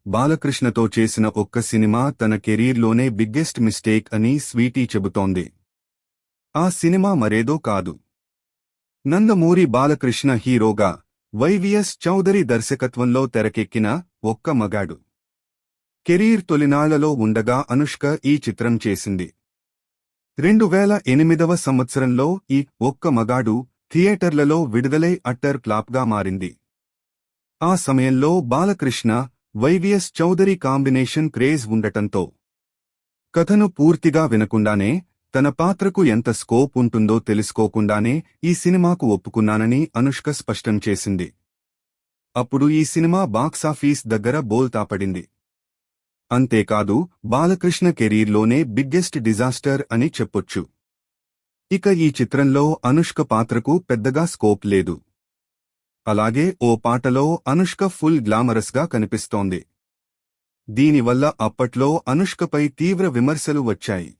బాలకృష్ణతో చేసిన ఒక్క సినిమా తన కెరీర్లోనే బిగ్గెస్ట్ మిస్టేక్ అని స్వీటీ చెబుతోంది. ఆ సినిమా మరేదో కాదు. నందమూరి బాలకృష్ణ హీరోగా వైవిఎస్ చౌదరి దర్శకత్వంలో తెరకెక్కిన ఒక్క మగాడు. కెరీర్ తొలినాళ్లలో ఉండగా అనుష్క ఈ చిత్రం చేసింది. 2008వ సంవత్సరంలో ఈ ఒక్క మగాడు థియేటర్లలో విడుదలై అట్టర్ ఫ్లాప్గా మారింది. ఆ సమయంలో Balakrishna, YVS Chowdary combination craze ఉండటంతో కథను పూర్తిగా వినకుండానే, తన పాత్రకు ఎంత స్కోప్ ఉంటుందో తెలుసుకోకుండానే ఈ సినిమాకు ఒప్పుకున్నానని అనుష్క స్పష్టం చేసింది. అప్పుడు ఈ సినిమా బాక్సాఫీస్ దగ్గర బోల్తా పడింది. అంతేకాదు, బాలకృష్ణ కెరీర్లోనే బిగ్గెస్ట్ డిజాస్టర్ అని చెప్పొచ్చు. ఇక ఈ చిత్రంలో అనుష్క పాత్రకు పెద్దగా స్కోప్ లేదు. అలాగే ఓ పాటలో అనుష్క ఫుల్ గ్లామరస్గా కనిపిస్తోంది. దీనివల్ల అప్పట్లో అనుష్కపై తీవ్ర విమర్శలు వచ్చాయి.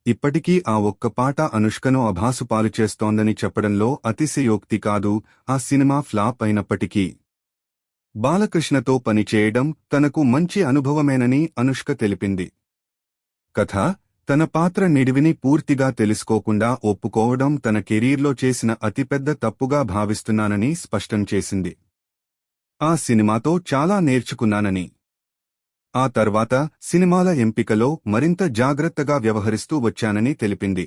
ఇప్పటికీ ఆ ఒక్క పాట అనుష్కను అభాసుపాలు చేస్తోందని చెప్పడంలో అతిశయోక్తి కాదు. ఆ సినిమా ఫ్లాప్ అయినప్పటికీ బాలకృష్ణతో పనిచేయడం తనకు మంచి అనుభవమేనని అనుష్క తెలిపింది. కథ, తన పాత్ర నిడివిని పూర్తిగా తెలుసుకోకుండా ఒప్పుకోవడం తన కెరీర్లో చేసిన అతిపెద్ద తప్పుగా భావిస్తున్నానని స్పష్టం చేసింది. ఆ సినిమాతో చాలా నేర్చుకున్నానని, ఆ తర్వాత సినిమాల ఎంపికలో మరింత జాగ్రత్తగా వ్యవహరిస్తూ వచ్చానని తెలిపింది.